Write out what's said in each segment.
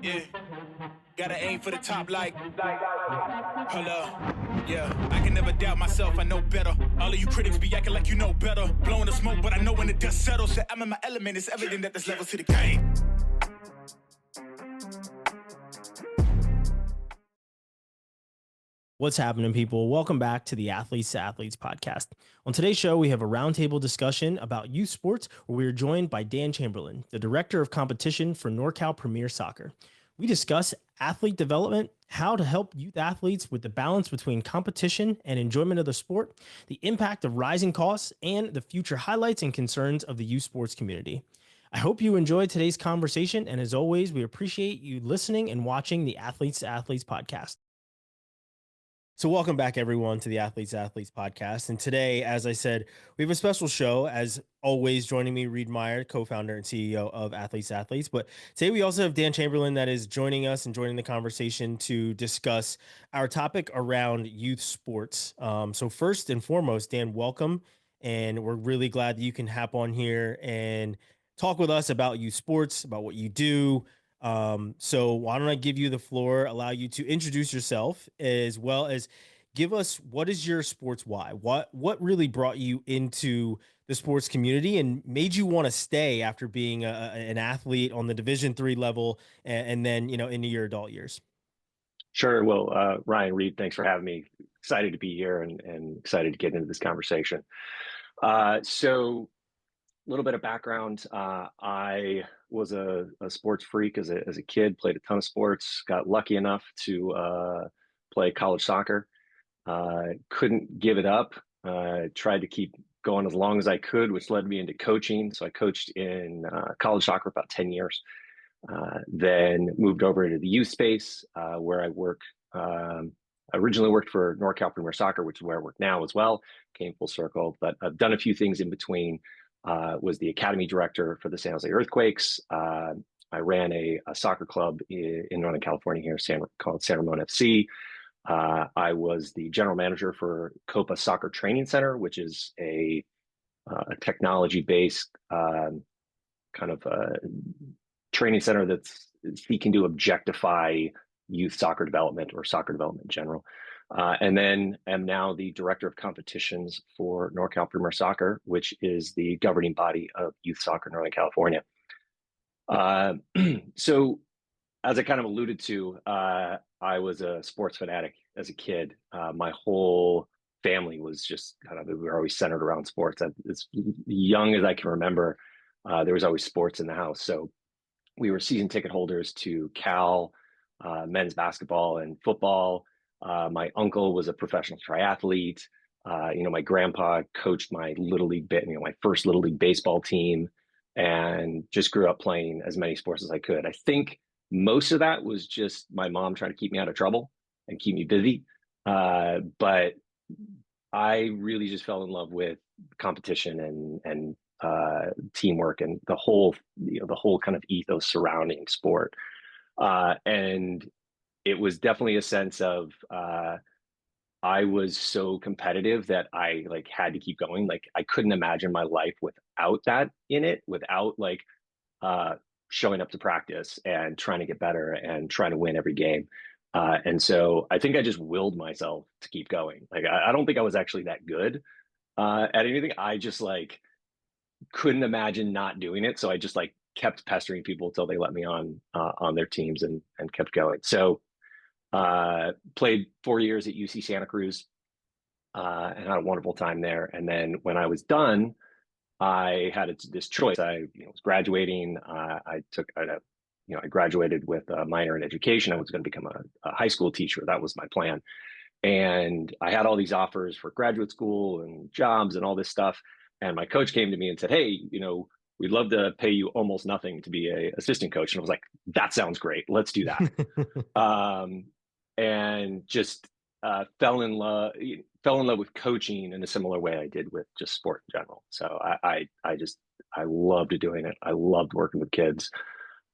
Yeah, gotta aim for the top like, hold up. Yeah, I can never doubt myself, I know better. All of you critics be acting like you know better. Blowing the smoke, but I know when the dust settles that I'm in my element. It's evident that there's levels to the game. What's happening, people? Welcome back to the Athletes to Athletes podcast. On today's show, we have a roundtable discussion about youth sports where we are joined by Dan Chamberlain, the Director of Competition for NorCal Premier Soccer. We discuss athlete development, how to help youth athletes with the balance between competition and enjoyment of the sport, the impact of rising costs, and the future highlights and concerns of the youth sports community. I hope you enjoyed today's conversation, and as always, we appreciate you listening and watching the Athletes to Athletes podcast. So welcome back, everyone, to the Athletes to Athletes podcast. And today, as I said, we have a special show. As always, joining me, Reid, Meyer, co-founder and CEO of Athletes to Athletes. But today we also have Dan Chamberlain that is joining us and joining the conversation to discuss our topic around youth sports. So first and foremost, Dan, welcome. And we're really glad that you can hop on here and talk with us about youth sports, about what you do. So why don't I give you the floor, allow you to introduce yourself, as well as give us what is your sports why? What really brought you into the sports community and made you want to stay after being an athlete on the Division III level and then, into your adult years? Sure. Well, Ryan, Reid, thanks for having me. Excited to be here and excited to get into this conversation. So a little bit of background. I was a sports freak as a kid, played a ton of sports, got lucky enough to play college soccer. Couldn't give it up. Tried to keep going as long as I could, which led me into coaching. So I coached in college soccer about 10 years. Then moved over into the youth space where I work. Originally worked for NorCal Premier Soccer, which is where I work now as well. Came full circle, but I've done a few things in between. Was the academy director for the San Jose Earthquakes. I ran a soccer club in Northern California here, called San Ramon FC. I was the general manager for Copa Soccer Training Center, which is a technology-based kind of training center that's seeking to objectify youth soccer development or soccer development in general. And then am now the director of competitions for NorCal Premier Soccer, which is the governing body of youth soccer in Northern California. So as I kind of alluded to, I was a sports fanatic as a kid. My whole family was just we were always centered around sports. As young as I can remember, there was always sports in the house. So we were season ticket holders to Cal, men's basketball and football. My uncle was a professional triathlete. My grandpa coached my little league my first little league baseball team, and just grew up playing as many sports as I could. I think most of that was just my mom trying to keep me out of trouble and keep me busy. But I really just fell in love with competition and teamwork and the whole kind of ethos surrounding sport. And it was definitely a sense of I was so competitive that I had to keep going. I couldn't imagine my life without that in it, without showing up to practice and trying to get better and trying to win every game. And so I think I just willed myself to keep going. I don't think I was actually that good at anything. I just couldn't imagine not doing it. So I just kept pestering people until they let me on their teams and kept going. So played 4 years at UC Santa Cruz and had a wonderful time there. And then when I was done, I had this choice. I was graduating. I graduated with a minor in education. I was going to become a high school teacher. That was my plan. And I had all these offers for graduate school and jobs and all this stuff. And my coach came to me and said, "Hey, we'd love to pay you almost nothing to be an assistant coach." And I was like, "That sounds great. Let's do that." And just fell in love with coaching in a similar way I did with just sport in general. So I loved doing it. I loved working with kids.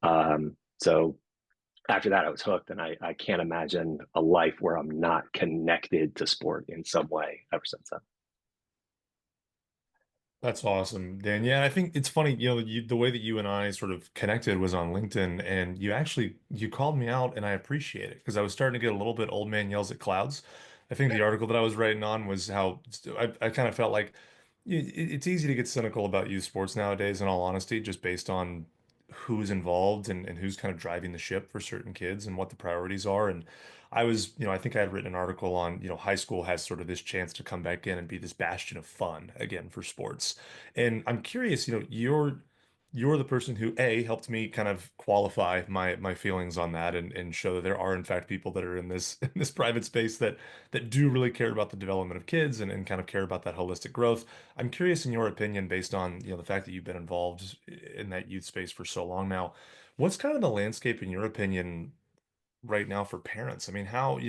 So after that, I was hooked, and I can't imagine a life where I'm not connected to sport in some way ever since then. That's awesome, Dan. Yeah, I think it's funny, the way that you and I sort of connected was on LinkedIn, and you called me out, and I appreciate it because I was starting to get a little bit old man yells at clouds. I think the article that I was writing on was how I kind of felt like it's easy to get cynical about youth sports nowadays, in all honesty, just based on who's involved and who's kind of driving the ship for certain kids and what the priorities are. And I think I had written an article on, high school has sort of this chance to come back in and be this bastion of fun again for sports. And I'm curious, you're the person who helped me kind of qualify my feelings on that and show that there are in fact people that are in this in this private space that do really care about the development of kids and kind of care about that holistic growth. I'm curious in your opinion, based on, the fact that you've been involved in that youth space for so long now, what's kind of the landscape in your opinion right now for parents? I mean, how,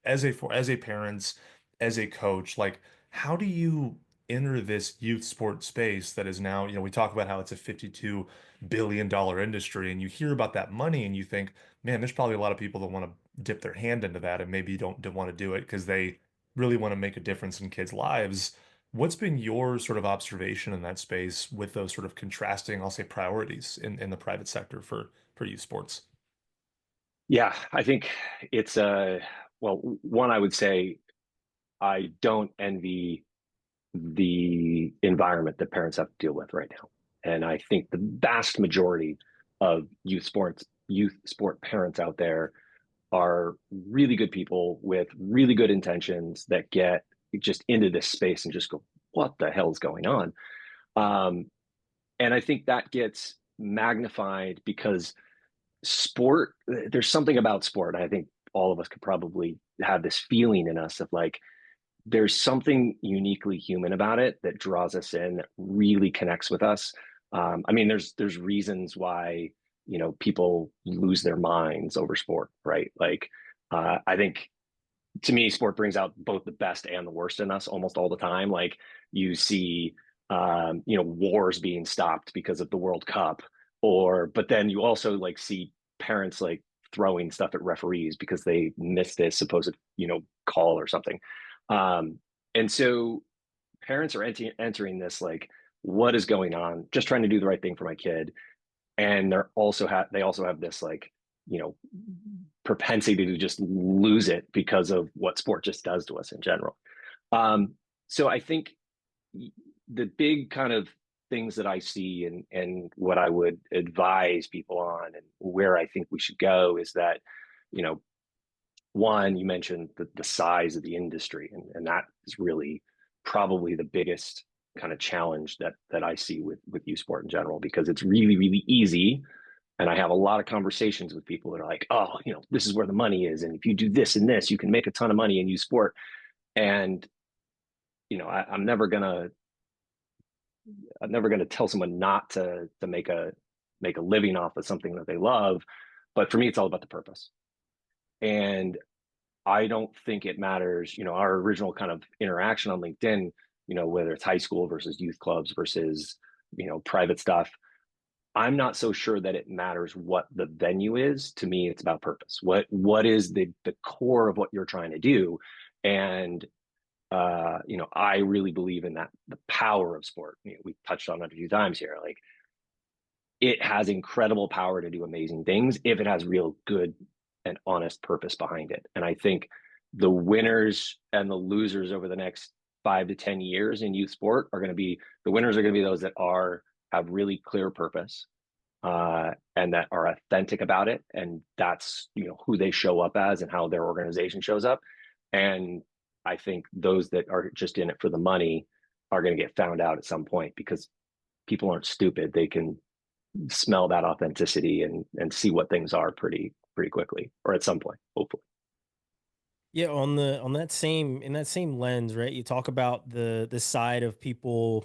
as a parents, as a coach, like how do you enter this youth sport space that is now, we talk about how it's a $52 billion industry and you hear about that money and you think, man, there's probably a lot of people that want to dip their hand into that and maybe don't want to do it because they really want to make a difference in kids' lives. What's been your sort of observation in that space with those sort of contrasting, I'll say, priorities in the private sector for youth sports? Yeah, I think it's well, one, I would say I don't envy the environment that parents have to deal with right now. And I think the vast majority of youth sport parents out there are really good people with really good intentions that get just into this space and just go, what the hell is going on? Um, and I think that gets magnified because there's something about sport. I think all of us could probably have this feeling in us of like, there's something uniquely human about it that draws us in, that really connects with us. I mean, there's reasons why people lose their minds over sport, right? Like, I think to me, sport brings out both the best and the worst in us almost all the time. Like you see, wars being stopped because of the World Cup, but then you also like see parents like throwing stuff at referees because they missed this supposed, call or something. And so parents are entering this like, what is going on? Just trying to do the right thing for my kid, and they also have this like you know propensity to just lose it because of what sport just does to us in general. So I think the big kind of things that I see and what I would advise people on and where I think we should go is that, you know, one, you mentioned the size of the industry, and that is really probably the biggest kind of challenge that I see with youth sport in general, because it's really, really easy. And I have a lot of conversations with people that are like, oh, this is where the money is. And if you do this and this, you can make a ton of money in youth sport. And, I'm never gonna tell someone not to make a living off of something that they love. But for me, it's all about the purpose. And I don't think it matters, our original kind of interaction on LinkedIn, whether it's high school versus youth clubs versus, private stuff. I'm not so sure that it matters what the venue is. To me, it's about purpose. What is the core of what you're trying to do? And I really believe in that, the power of sport. We've touched on it a few times here. Like, it has incredible power to do amazing things if it has real good and honest purpose behind it. And I think the winners and the losers over the next 5 to 10 years in youth sport are going to be, the winners are going to be those that have really clear purpose, and that are authentic about it. And that's, who they show up as and how their organization shows up. And I think those that are just in it for the money are going to get found out at some point, because people aren't stupid. They can smell that authenticity and see what things are pretty quickly, or at some point, hopefully. Yeah, on that same in that same lens, right? You talk about the side of people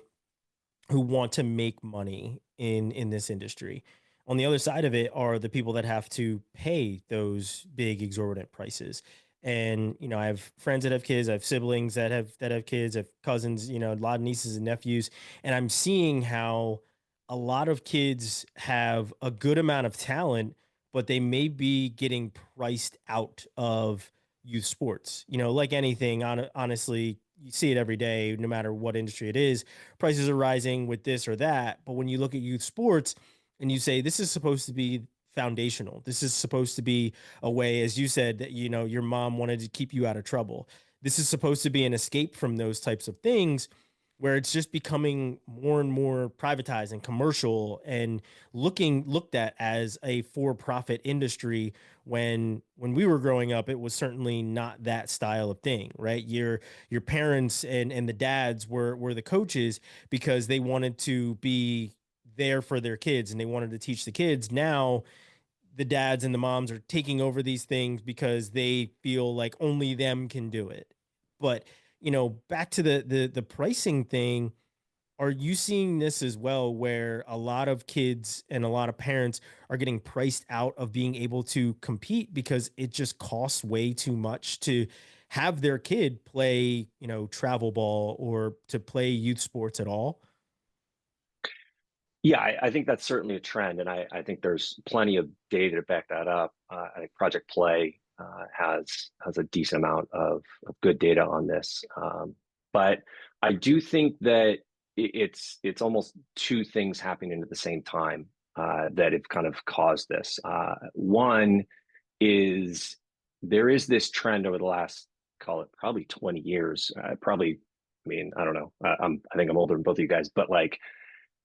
who want to make money in this industry. On the other side of it are the people that have to pay those big exorbitant prices. And I have friends that have kids, I have siblings that have kids, I have cousins, a lot of nieces and nephews, and I'm seeing how a lot of kids have a good amount of talent, but they may be getting priced out of youth sports. Like anything, honestly, you see it every day, no matter what industry it is. Prices are rising with this or that. But when you look at youth sports and you say this is supposed to be foundational, this is supposed to be a way, as you said, that your mom wanted to keep you out of trouble. This is supposed to be an escape from those types of things where it's just becoming more and more privatized and commercial and looked at as a for-profit industry when we were growing up, it was certainly not that style of thing, right? Your parents and the dads were the coaches because they wanted to be there for their kids and they wanted to teach the kids. Now the dads and the moms are taking over these things because they feel like only them can do it. But back to the pricing thing, are you seeing this as well, where a lot of kids and a lot of parents are getting priced out of being able to compete because it just costs way too much to have their kid play, travel ball or to play youth sports at all? Yeah, I think that's certainly a trend, and I think there's plenty of data to back that up. I think Project Play has a decent amount of good data on this, but I do think that it's almost two things happening at the same time that have kind of caused this. One is there is this trend over the last, call it probably 20 years, probably. I mean, I don't know. I think I'm older than both of you guys, but like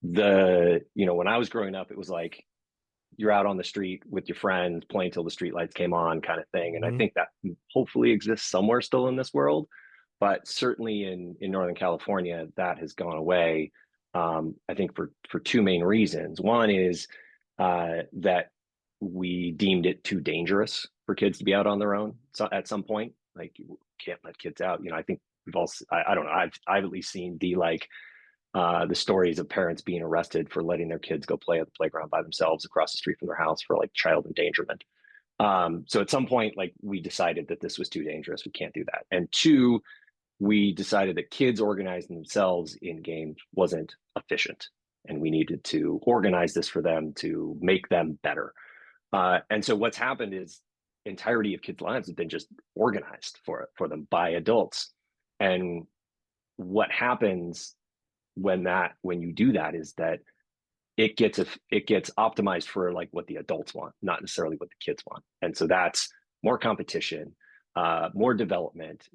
when I was growing up, it was like you're out on the street with your friends playing till the street lights came on kind of thing. And I think that hopefully exists somewhere still in this world, but certainly in Northern California, that has gone away. I think for two main reasons. One is that we deemed it too dangerous for kids to be out on their own. So at some point, like you can't let kids out. I think we've all, I don't know, I've at least seen the stories of parents being arrested for letting their kids go play at the playground by themselves across the street from their house for like child endangerment. So at some point, like we decided that this was too dangerous. We can't do that. And two, we decided that kids organizing themselves in games wasn't efficient, and we needed to organize this for them to make them better. And so what's happened is entirety of kids' lives have been just organized for them by adults. And what happens when you do that is that it gets optimized for like what the adults want, not necessarily what the kids want. And so that's more competition, more development,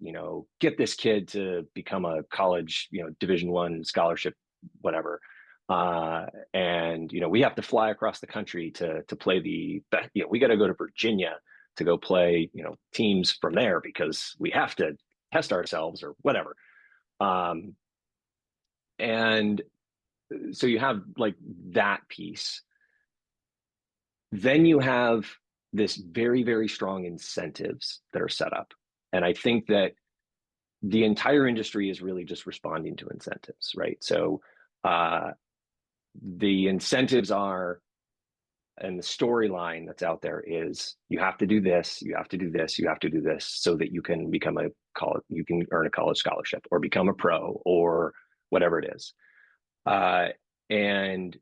get this kid to become a college, Division I scholarship, whatever. And we have to fly across the country to play we got to go to Virginia to go play, teams from there because we have to test ourselves or whatever. And so you have like that piece. Then you have this very, very strong incentives that are set up. And I think that the entire industry is really just responding to incentives, right? So the incentives are, and the storyline that's out there is you have to do this, you have to do this, you have to do this so that you can you can earn a college scholarship or become a pro or whatever it is. And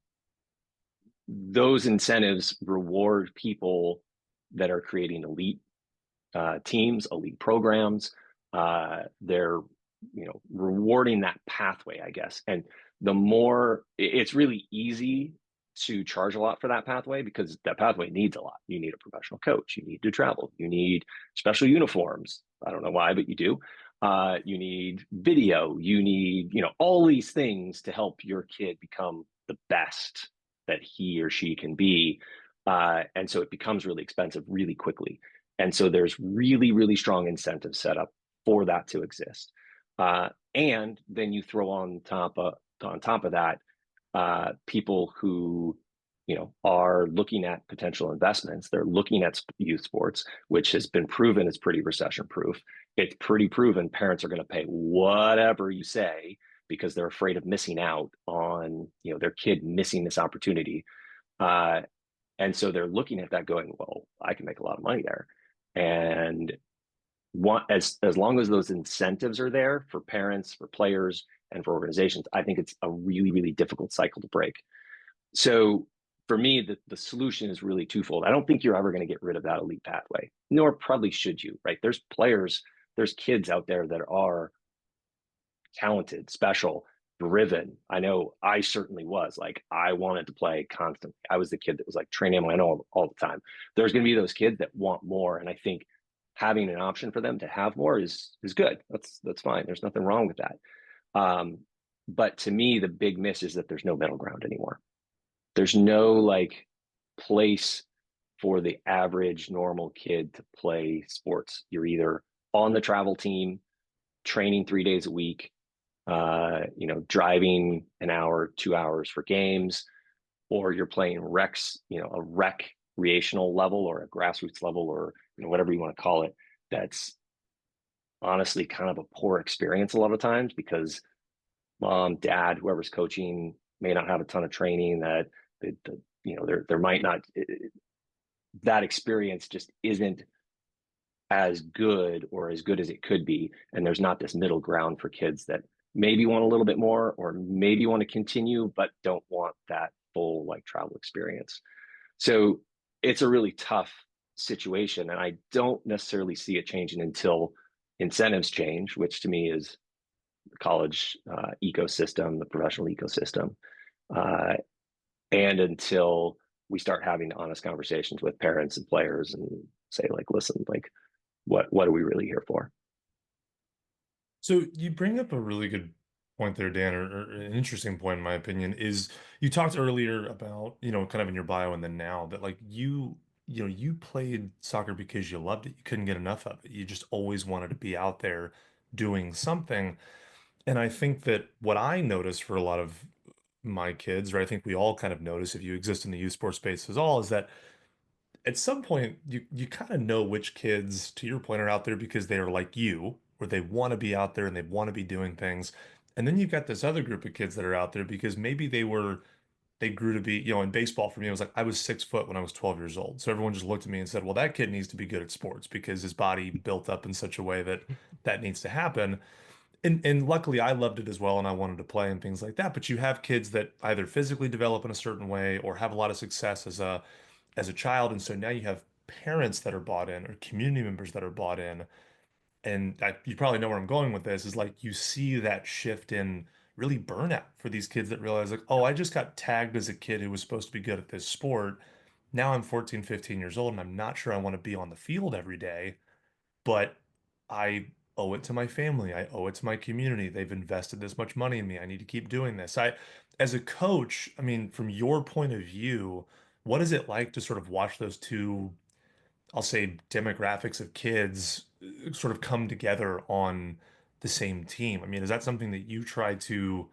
those incentives reward people that are creating elite teams, elite programs. They're rewarding that pathway, I guess. And the more it's really easy to charge a lot for that pathway because that pathway needs a lot. You need a professional coach. You need to travel. You need special uniforms. I don't know why, but you do. You need video. You need, all these things to help your kid become the best that he or she can be. And so it becomes really expensive really quickly. And so there's really, really strong incentives set up for that to exist. And then you throw on top of that, people who, are looking at potential investments. They're looking at youth sports, which has been proven is pretty recession proof. It's pretty proven parents are going to pay whatever you say because they're afraid of missing out on, their kid missing this opportunity. And so they're looking at that going, well, I can make a lot of money there. And as long as those incentives are there for parents, for players, and for organizations, I think it's a really, really difficult cycle to break. So for me, the solution is really twofold. I don't think you're ever going to get rid of that elite pathway, nor probably should you, right? There's kids out there that are talented, special, driven. I know I certainly was. Like, I wanted to play constantly. I was the kid that was like training my own all the time. There's going to be those kids that want more, and I think having an option for them to have more is good. That's fine. There's nothing wrong with that. But to me, the big miss is that there's no middle ground anymore. There's no like place for the average normal kid to play sports. You're either on the travel team, training 3 days a week, driving an hour, 2 hours for games, or you're playing recs, a recreational level or a grassroots level, or whatever you want to call it. That's honestly kind of a poor experience a lot of times, because mom, dad, whoever's coaching may not have a ton of training. That there might not, that experience just isn't as good or as good as it could be. And there's not this middle ground for kids that maybe want a little bit more, or maybe want to continue, but don't want that full like travel experience. So it's a really tough situation. And I don't necessarily see it changing until incentives change, which to me is the college ecosystem, the professional ecosystem. And until we start having honest conversations with parents and players and say, like, listen, like, what are we really here for? So you bring up a really good point there, Dan, or an interesting point in my opinion, is you talked earlier about, kind of in your bio and then now, that like you played soccer because you loved it. You couldn't get enough of it. You just always wanted to be out there doing something. And I think that what I noticed for a lot of my kids, or I think we all kind of notice if you exist in the youth sports space as all, is that at some point you kind of know which kids, to your point, are out there because they are like you, or they want to be out there and they want to be doing things. And then you've got this other group of kids that are out there because maybe they grew to be, in baseball for me, it was like I was 6 foot when I was 12 years old. So everyone just looked at me and said, well, that kid needs to be good at sports because his body built up in such a way that that needs to happen. And luckily I loved it as well and I wanted to play and things like that. But you have kids that either physically develop in a certain way or have a lot of success as a child. And so now you have parents that are bought in or community members that are bought in. And you probably know where I'm going with this, is like you see that shift in really burnout for these kids that realize like, oh, I just got tagged as a kid who was supposed to be good at this sport. Now I'm 14, 15 years old and I'm not sure I want to be on the field every day, but I owe it to my family. I owe it to my community. They've invested this much money in me. I need to keep doing this. As a coach, I mean, from your point of view, what is it like to sort of watch those two, I'll say, demographics of kids sort of come together on the same team? I mean, is that something that you try to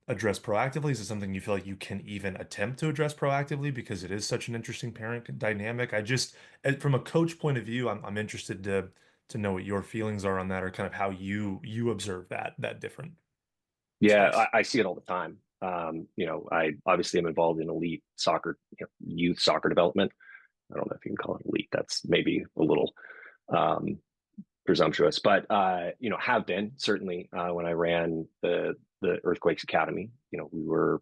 address proactively? Is it something you feel like you can even attempt to address proactively because it is such an interesting parent dynamic? From a coach point of view, I'm interested to know what your feelings are on that, or kind of how you observe that different Yeah, space. I see it all the time. I obviously am involved in elite soccer, youth soccer development. I don't know if you can call it elite. That's maybe a little um, presumptuous, but have been certainly when I ran the Earthquakes Academy. We were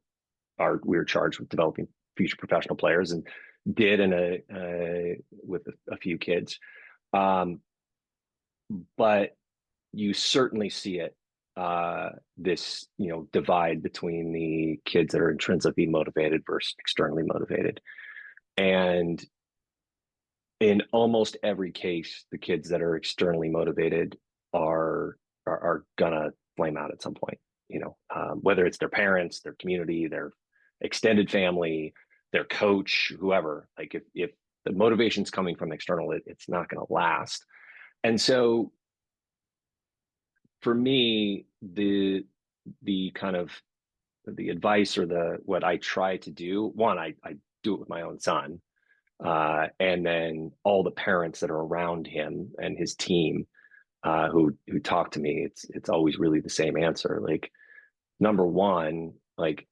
charged with developing future professional players, and did with a few kids. But you certainly see it, this divide between the kids that are intrinsically motivated versus externally motivated. And in almost every case, the kids that are externally motivated are gonna flame out at some point. Whether it's their parents, their community, their extended family, their coach, whoever. Like, if the motivation's coming from external, it's not going to last. And so for me, the kind of the advice, or what I try to do, one, I do it with my own son, and then all the parents that are around him and his team, who talk to me, it's always really the same answer. Like, number one, like,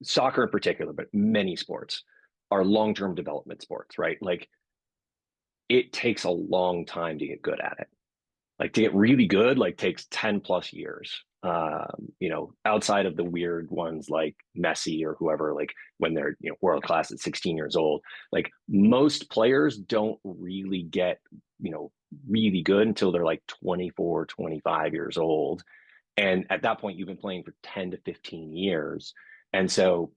soccer in particular, but many sports are long-term development sports, right? Like, it takes a long time to get good at it. Like, to get really good, like, takes 10 plus years. Outside of the weird ones like Messi or whoever, like when they're world class at 16 years old, like, most players don't really get really good until they're like 24, 25 years old. And at that point, you've been playing for 10 to 15 years. And so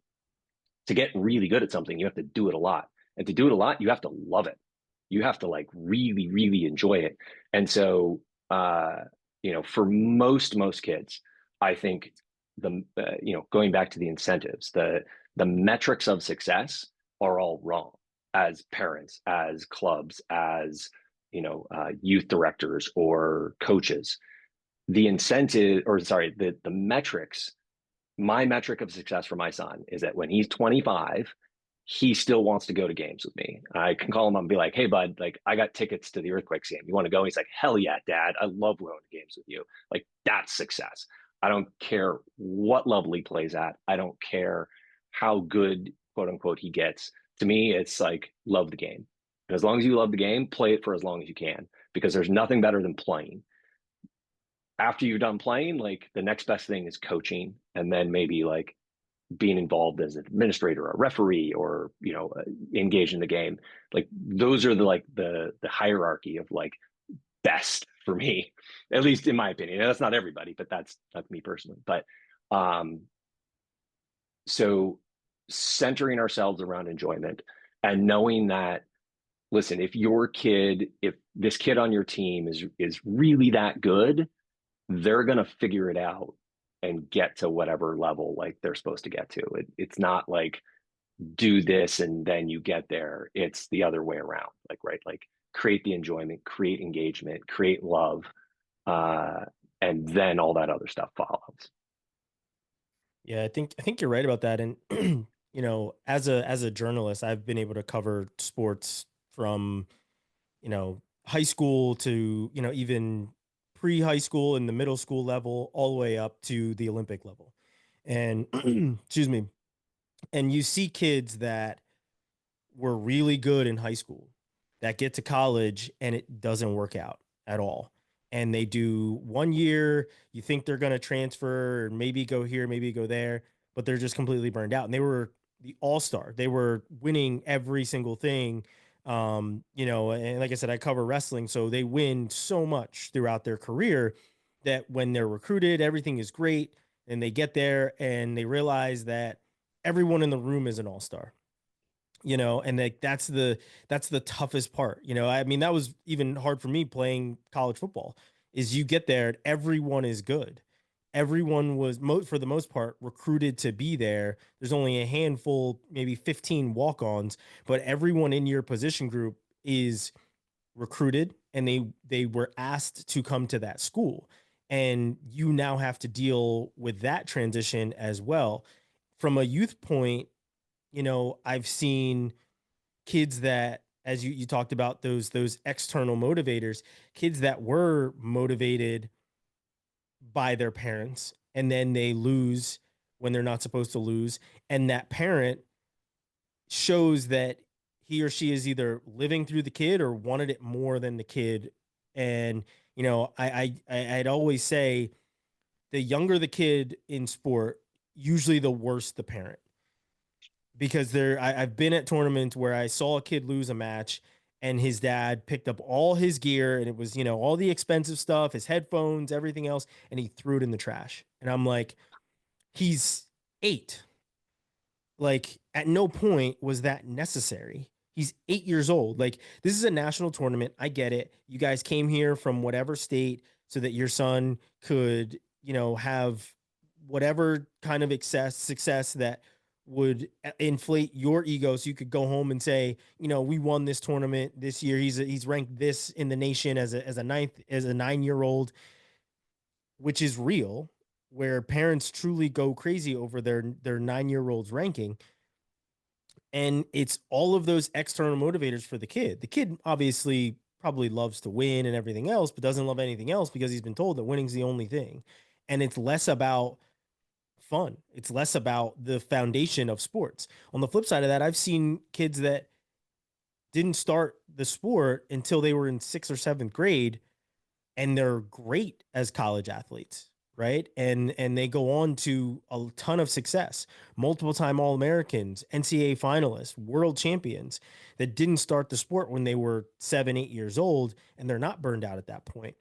to get really good at something, you have to do it a lot. And to do it a lot, you have to love it. You have to like really, really enjoy it. And so, for most kids, I think going back to the incentives, the metrics of success are all wrong as parents, as clubs, as youth directors or coaches. The incentive, or sorry, the metrics, my metric of success for my son is that when he's 25, he still wants to go to games with me. I can call him up and be like, hey, bud, like I got tickets to the Earthquakes game. You want to go? And he's like, hell yeah, dad. I love going to games with you. Like that's success. I don't care what level he plays at. I don't care how good, quote unquote, he gets. To me, it's like, love the game. And as long as you love the game, play it for as long as you can, because there's nothing better than playing. After you're done playing, like the next best thing is coaching, and then maybe like being involved as an administrator or a referee, or engaged in the game. Like those are the hierarchy of like best for me, at least in my opinion. And that's not everybody, but that's me personally. But so centering ourselves around enjoyment and knowing that, listen, if this kid on your team is really that good, they're going to figure it out and get to whatever level like they're supposed to get to. It's not like do this and then you get there. It's the other way around. Like, right. Like create the enjoyment, create engagement, create love. And then all that other stuff follows. Yeah, I think you're right about that. And as a journalist, I've been able to cover sports from, high school to, even pre-high school and the middle school level, all the way up to the Olympic level. And excuse me. And you see kids that were really good in high school that get to college and it doesn't work out at all. And they do 1 year, you think they're going to transfer, or maybe go here, maybe go there, but they're just completely burned out. And they were the all-star. They were winning every single thing. And like I said, I cover wrestling, so they win so much throughout their career that when they're recruited, everything is great. And they get there and they realize that everyone in the room is an all-star. And like that's the toughest part. I mean, that was even hard for me playing college football. Is you get there and everyone is good. Everyone was for the most part recruited to be there. There's only a handful, maybe 15 walk-ons, but everyone in your position group is recruited and they were asked to come to that school. And you now have to deal with that transition as well. From a youth point, I've seen kids that, as you talked about, those external motivators, kids that were motivated by their parents and then they lose when they're not supposed to lose. And that parent shows that he or she is either living through the kid or wanted it more than the kid. And, I'd always say the younger the kid in sport, usually the worse the parent. Because I've been at tournaments where I saw a kid lose a match and his dad picked up all his gear and it was, all the expensive stuff, his headphones, everything else, and he threw it in the trash. And I'm like, he's 8. Like at no point was that necessary. He's 8 years old. Like this is a national tournament. I get it. You guys came here from whatever state so that your son could, have whatever kind of success that would inflate your ego so you could go home and say, we won this tournament this year. He's ranked this in the nation as a 9-year-old, which is real, where parents truly go crazy over their 9-year-old's ranking. And it's all of those external motivators for the kid. The kid obviously probably loves to win and everything else, but doesn't love anything else because he's been told that winning's the only thing. And it's less about fun. It's less about the foundation of sports. On the flip side of that, I've seen kids that didn't start the sport until they were in 6th or 7th grade, and they're great as college athletes, right? And they go on to a ton of success, multiple time All-Americans, NCAA finalists, world champions that didn't start the sport when they were 7, 8 years old, and they're not burned out at that point.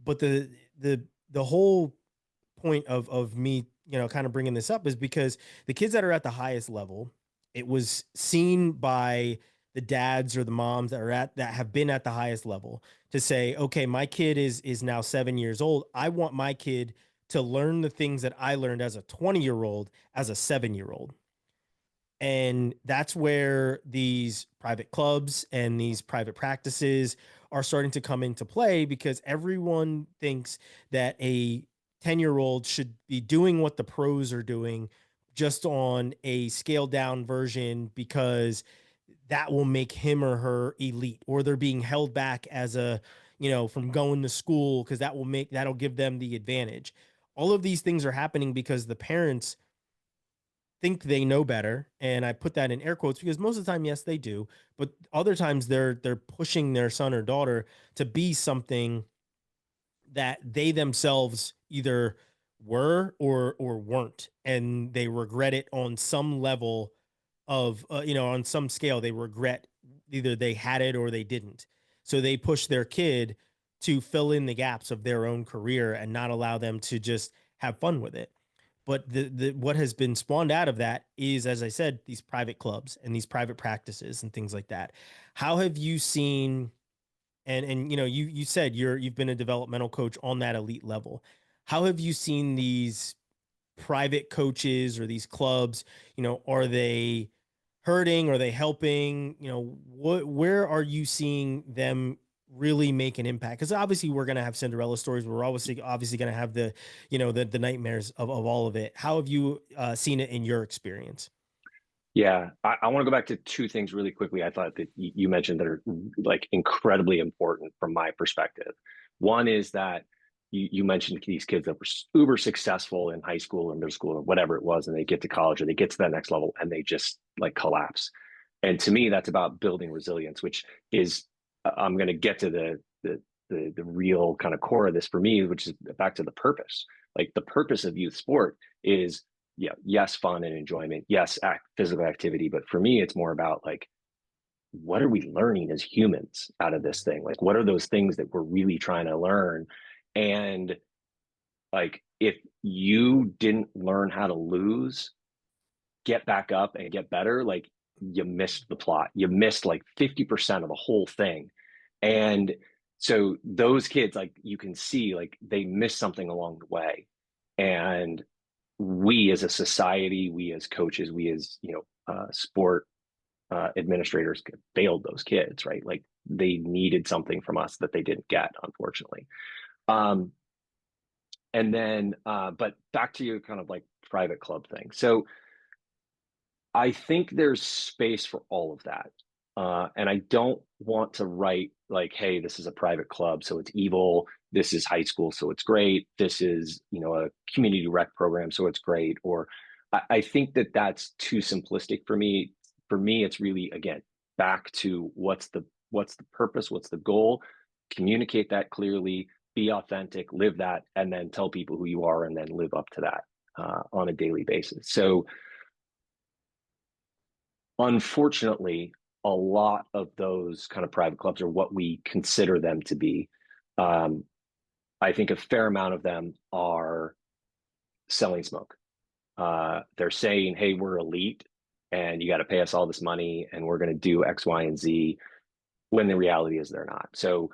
But the whole point of me, kind of bringing this up is because the kids that are at the highest level, it was seen by the dads or the moms that have been at the highest level to say, okay, my kid is now 7 years old. I want my kid to learn the things that I learned as a 20-year-old as a 7-year-old. And that's where these private clubs and these private practices are starting to come into play, because everyone thinks that a 10-year-old should be doing what the pros are doing, just on a scaled down version, because that will make him or her elite, or they're being held back as from going to school, because that'll give them the advantage. All of these things are happening because the parents think they know better, and I put that in air quotes because most of the time, yes, they do, but other times they're pushing their son or daughter to be something that they themselves either were or weren't, and they regret it on some level of on some scale. They regret either they had it or they didn't, so they push their kid to fill in the gaps of their own career and not allow them to just have fun with it. But the what has been spawned out of that is, as I said, these private clubs and these private practices and things like that. How have you seen, and you said you've been a developmental coach on that elite level. How have you seen these private coaches or these clubs? Are they hurting? Are they helping? Where are you seeing them really make an impact? Because obviously we're going to have Cinderella stories. We're obviously going to have the nightmares of all of it. How have you seen it in your experience? Yeah, I want to go back to two things really quickly. I thought that you mentioned that are like incredibly important from my perspective. One is that you mentioned these kids that were uber successful in high school or middle school or whatever it was, and they get to college or they get to that next level and they just like collapse. And to me, that's about building resilience, which is I'm going to get to the real kind of core of this for me, which is back to the purpose. Like the purpose of youth sport is, yeah, yes, fun and enjoyment, yes, physical activity, but for me it's more about like, what are we learning as humans out of this thing? Like, what are those things that we're really trying to learn? And like, if you didn't learn how to lose, get back up and get better, like you missed the plot. You missed like 50% of the whole thing. And so those kids, like you can see, like they missed something along the way. And we as a society, we as coaches, we as, sport administrators failed those kids, right? Like they needed something from us that they didn't get, unfortunately. Um, and then, but back to your kind of like private club thing. So I think there's space for all of that. And I don't want to write like, hey, this is a private club, so it's evil. This is high school, so it's great. This is, a community rec program, so it's great. Or I think that that's too simplistic for me. For me, it's really, again, back to what's the purpose, what's the goal, communicate that clearly, be authentic, live that, and then tell people who you are and then live up to that on a daily basis. So unfortunately, a lot of those kind of private clubs are what we consider them to be. I think a fair amount of them are selling smoke. They're saying, hey, we're elite and you got to pay us all this money and we're going to do X, Y, and Z, when the reality is they're not. So,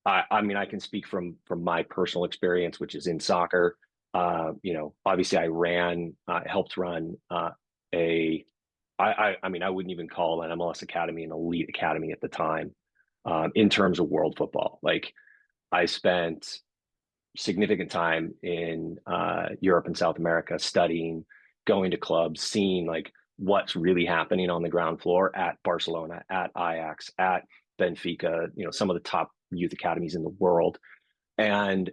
I mean, I can speak from my personal experience, which is in soccer. Obviously I helped run I mean, I wouldn't even call an MLS academy an elite academy at the time, in terms of world football. Like I spent significant time in Europe and South America studying, going to clubs, seeing like what's really happening on the ground floor at Barcelona, at Ajax, at Benfica, some of the top youth academies in the world. And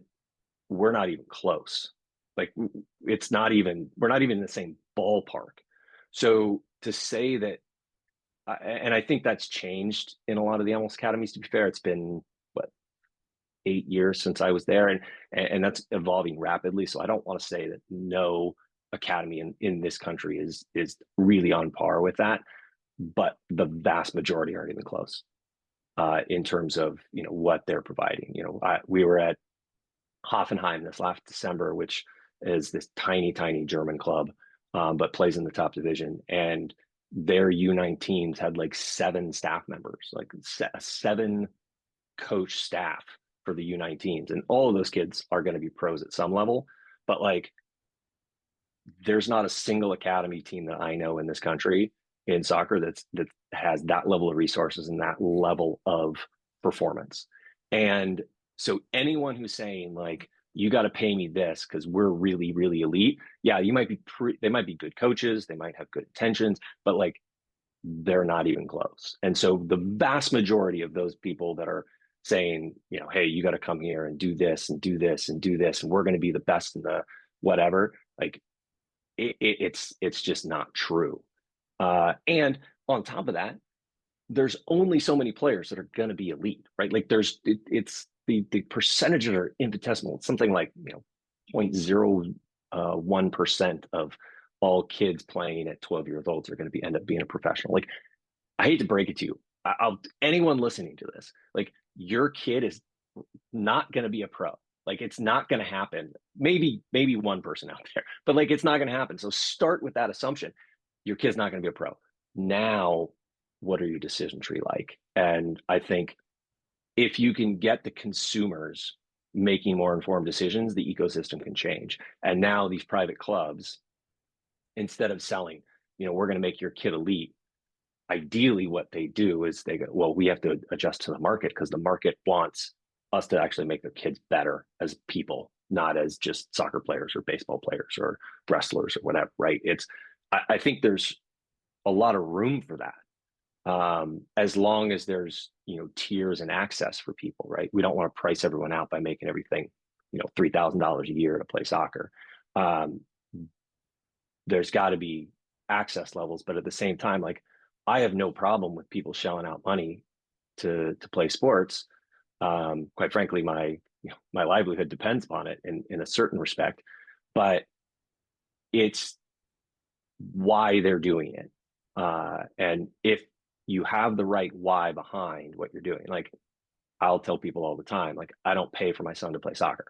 we're not even close. Like we're not even in the same ballpark. So to say that, and I think that's changed in a lot of the MLS academies. To be fair, it's been what 8 years since I was there, and that's evolving rapidly. So I don't want to say that no academy in this country is really on par with that, but the vast majority aren't even close in terms of what they're providing. We were at Hoffenheim this last December, which is this tiny German club, but plays in the top division. And their U19s had like 7 staff members, like 7 coach staff for the U19s. And all of those kids are going to be pros at some level. But like, there's not a single academy team that I know in this country in soccer that has that level of resources and that level of performance. And so anyone who's saying like, you got to pay me this because we're really, really elite. Yeah, you might be they might be good coaches, they might have good intentions, but like they're not even close. And so the vast majority of those people that are saying, hey, you got to come here and do this and do this and do this, and we're going to be the best in the whatever, like it's just not true. And on top of that, there's only so many players that are going to be elite, right? Like it's the percentage that are infinitesimal. It's something like 0.01% of all kids playing at 12 years old are going to end up being a professional. Like, I hate to break it to you, anyone listening to this, like your kid is not going to be a pro. Like, it's not going to happen. Maybe one person out there, but like it's not going to happen. So start with that assumption. Your kid's not going to be a pro. Now, what are your decision tree like? And I think if you can get the consumers making more informed decisions, the ecosystem can change. And now these private clubs, instead of selling, we're going to make your kid elite, ideally what they do is they go, well, we have to adjust to the market because the market wants us to actually make their kids better as people, not as just soccer players or baseball players or wrestlers or whatever, right? I think there's a lot of room for that. As long as there's tiers and access for people, right? We don't want to price everyone out by making everything $3,000 a year to play soccer. There's got to be access levels, but at the same time, like, I have no problem with people shelling out money to play sports. Quite frankly, my livelihood depends upon it in a certain respect, but it's why they're doing it. And if you have the right why behind what you're doing, like I'll tell people all the time, like, I don't pay for my son to play soccer.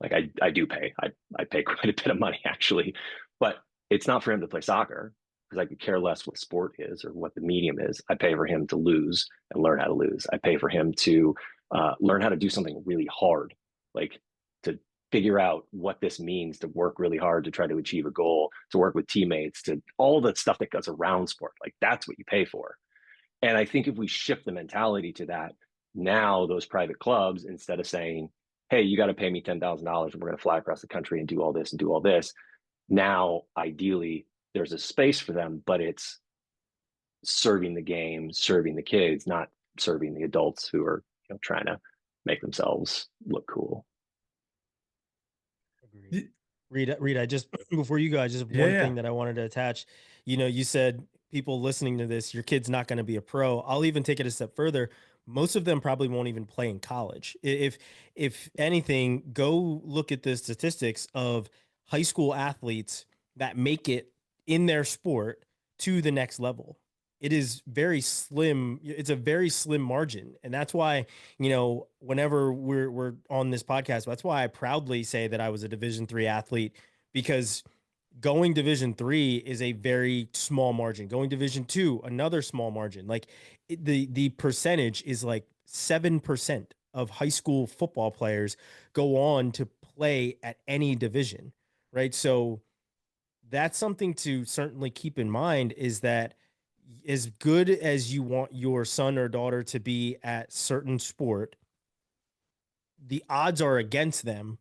Like I do pay, I pay quite a bit of money actually, but it's not for him to play soccer because I could care less what sport is or what the medium is. I pay for him to lose and learn how to lose. I pay for him to learn how to do something really hard, like to figure out what this means, to work really hard to try to achieve a goal, to work with teammates, to all the stuff that goes around sport. Like, that's what you pay for. And I think if we shift the mentality to that, now those private clubs, instead of saying, hey, you got to pay me $10,000 and we're going to fly across the country and do all this and do all this, now ideally there's a space for them, but it's serving the game, serving the kids, not serving the adults who are trying to make themselves look cool. Agreed. Reid, I just, before you go, just one thing that I wanted to attach. You said people listening to this, your kid's not going to be a pro. I'll even take it a step further. Most of them probably won't even play in college. If anything, go look at the statistics of high school athletes that make it in their sport to the next level. It is very slim. It's a very slim margin. And that's why, whenever we're on this podcast, that's why I proudly say that I was a Division III athlete, because going Division III is a very small margin. Going Division II, another small margin. Like, the percentage is like 7% of high school football players go on to play at any division, right? So that's something to certainly keep in mind, is that as good as you want your son or daughter to be at certain sport, the odds are against them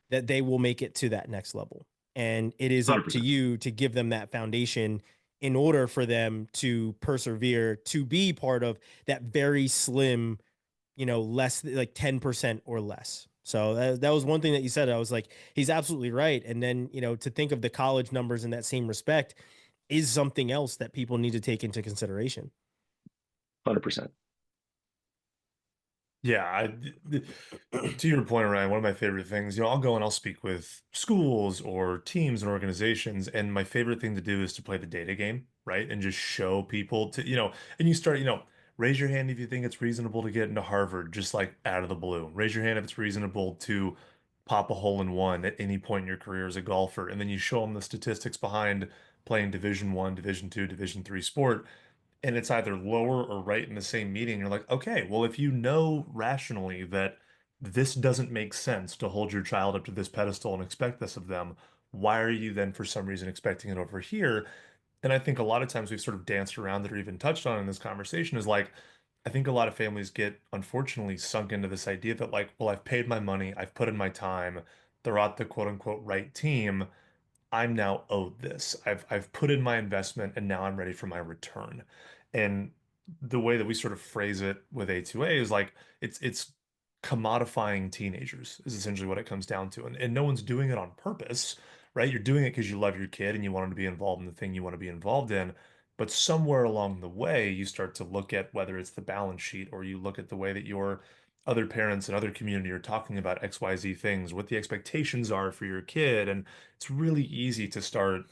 that they will make it to that next level. And it is up 100%. to you to give them that foundation in order for them to persevere, to be part of that very slim, less like 10% or less. So that was one thing that you said. I was like, he's absolutely right. And then, to think of the college numbers in that same respect is something else that people need to take into consideration. 100%. Yeah, to your point, Ryan, one of my favorite things, I'll go and I'll speak with schools or teams and organizations, and my favorite thing to do is to play the data game, right? And just show people to, and you start, raise your hand if you think it's reasonable to get into Harvard, just like out of the blue. Raise your hand if it's reasonable to pop a hole in one at any point in your career as a golfer, and then you show them the statistics behind playing Division One, Division Two, Division Three sport, and it's either lower or right in the same meeting, you're like, okay, well, if you know rationally that this doesn't make sense to hold your child up to this pedestal and expect this of them, why are you then for some reason expecting it over here? And I think a lot of times we've sort of danced around it or even touched on in this conversation is like, I think a lot of families get unfortunately sunk into this idea that like, well, I've paid my money, I've put in my time, they're at the quote unquote right team. I'm now owed this. I've put in my investment and now I'm ready for my return. And the way that we sort of phrase it with A2A is like it's commodifying teenagers is essentially what it comes down to. And no one's doing it on purpose, right? You're doing it because you love your kid and you want them to be involved in the thing you want to be involved in. But somewhere along the way, you start to look at whether it's the balance sheet or you look at the way that your other parents and other community are talking about XYZ things, what the expectations are for your kid. And it's really easy to start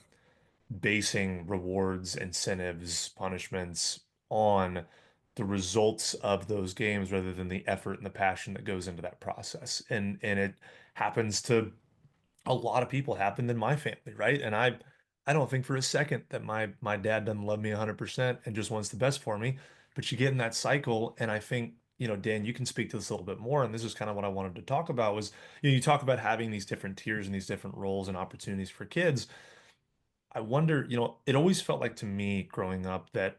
basing rewards, incentives, punishments on the results of those games rather than the effort and the passion that goes into that process. And it happens to a lot of people, happened in my family, right? And I don't think for a second that my dad doesn't love me 100% and just wants the best for me. But you get in that cycle, and I think, Dan, you can speak to this a little bit more. And this is kind of what I wanted to talk about was, you talk about having these different tiers and these different roles and opportunities for kids. I wonder, it always felt like to me growing up that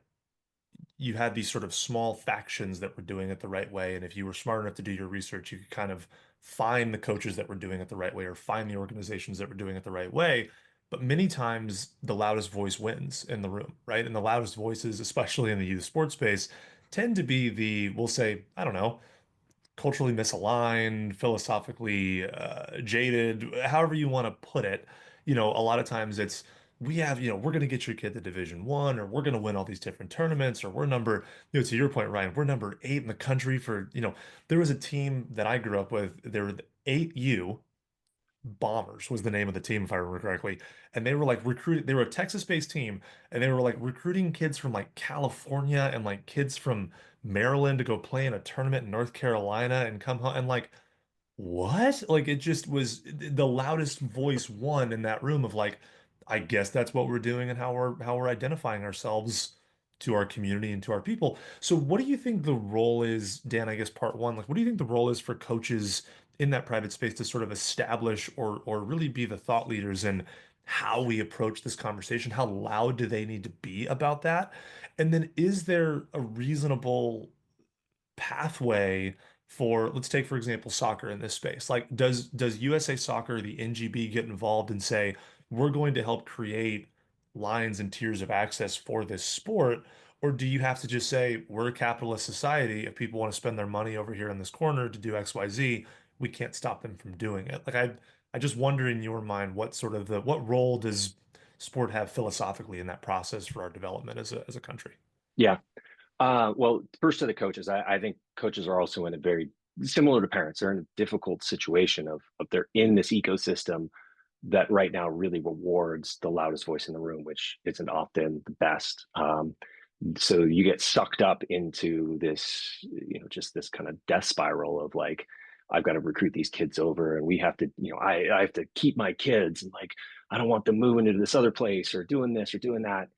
you had these sort of small factions that were doing it the right way. And if you were smart enough to do your research, you could kind of find the coaches that were doing it the right way or find the organizations that were doing it the right way. But many times the loudest voice wins in the room, right? And the loudest voices, especially in the youth sports space, tend to be we'll say, I don't know, culturally misaligned, philosophically jaded, however you want to put it. A lot of times it's we're going to get your kid to Division One, or we're going to win all these different tournaments, or we're number, to your point, Ryan, we're number 8 in the country for, there was a team that I grew up with. There were the 8U Bombers was the name of the team, if I remember correctly. And they were like recruiting, they were a Texas-based team, and they were like recruiting kids from like California and like kids from Maryland to go play in a tournament in North Carolina and come home. And like, what? Like it just was the loudest voice won in that room of like, I guess that's what we're doing and how we're identifying ourselves to our community and to our people. So what do you think the role is, Dan, I guess part one, like what do you think the role is for coaches in that private space to sort of establish or really be the thought leaders in how we approach this conversation? How loud do they need to be about that? And then is there a reasonable pathway for, let's take for example soccer in this space, like does USA Soccer, the NGB, get involved and say we're going to help create lines and tiers of access for this sport, or do you have to just say we're a capitalist society, if people want to spend their money over here in this corner to do XYZ, we can't stop them from doing it? Like I just wonder in your mind what sort of what role does sport have philosophically in that process for our development as a country? Yeah. Well, first to the coaches, I think coaches are also in a very similar to parents. They're in a difficult situation of they're in this ecosystem that right now really rewards the loudest voice in the room, which isn't often the best. So you get sucked up into this, just this kind of death spiral of like, I've got to recruit these kids over, and we have to, I have to keep my kids, and like, I don't want them moving into this other place or doing this or doing that.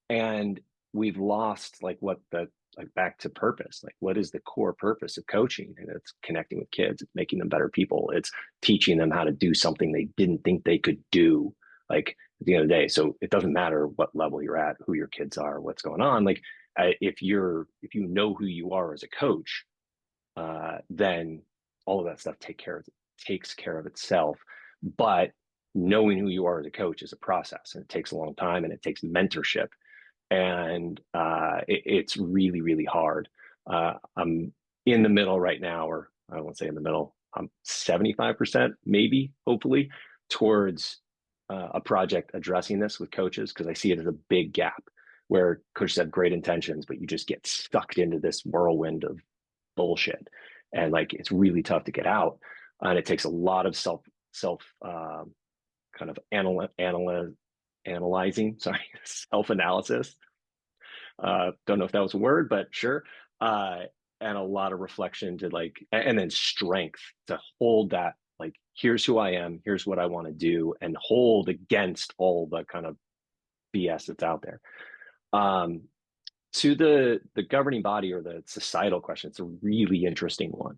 And we've lost like what the, like back to purpose, like what is the core purpose of coaching? And it's connecting with kids, it's making them better people, it's teaching them how to do something they didn't think they could do, like at the end of the day. So it doesn't matter what level you're at, who your kids are, what's going on. Like if you know who you are as a coach, then all of that stuff takes care of itself. But knowing who you are as a coach is a process, and it takes a long time, and it takes mentorship, and it's really, really hard. I'm in the middle right now, or I won't say in the middle, I'm 75% maybe, hopefully, towards a project addressing this with coaches, because I see it as a big gap where coaches have great intentions, but you just get sucked into this whirlwind of bullshit. and like it's really tough to get out, and it takes a lot of self kind of analyzing, sorry, self-analysis. Don't know if that was a word, but sure. And a lot of reflection to like, and then strength to hold that, like, here's who I am, here's what I want to do, and hold against all the kind of BS that's out there. To the governing body or the societal question, it's a really interesting one,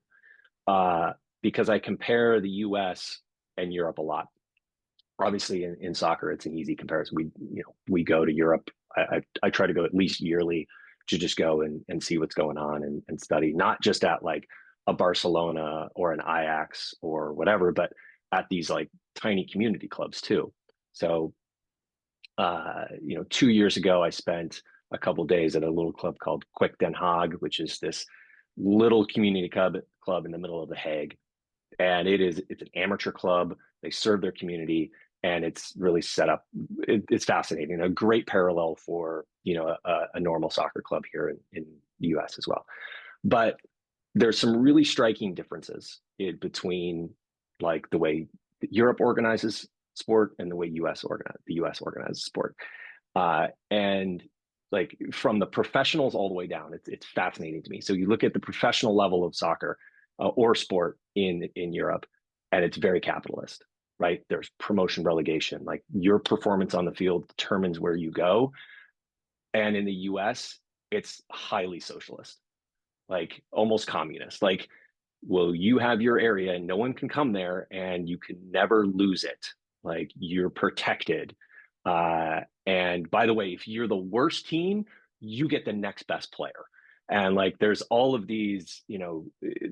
because I compare the US and Europe a lot. Obviously in soccer, it's an easy comparison. We go to Europe. I try to go at least yearly to just go and see what's going on and study, not just at like a Barcelona or an Ajax or whatever, but at these like tiny community clubs too. So, 2 years ago, I spent a couple days at a little club called Quick Den Haag, which is this little community club in the middle of The Hague. And it's an amateur club. They serve their community, and it's really set up. It's fascinating. A great parallel for a normal soccer club here in the US as well. But there's some really striking differences between like the way Europe organizes sport and the way the US organizes sport. And like from the professionals all the way down, it's fascinating to me. So you look at the professional level of soccer or sport in Europe, and it's very capitalist, right? There's promotion, relegation, like your performance on the field determines where you go. And in the US, it's highly socialist, like almost communist. Like, well, you have your area and no one can come there, and you can never lose it. Like, you're protected. And by the way, if you're the worst team, you get the next best player. And like, there's all of these,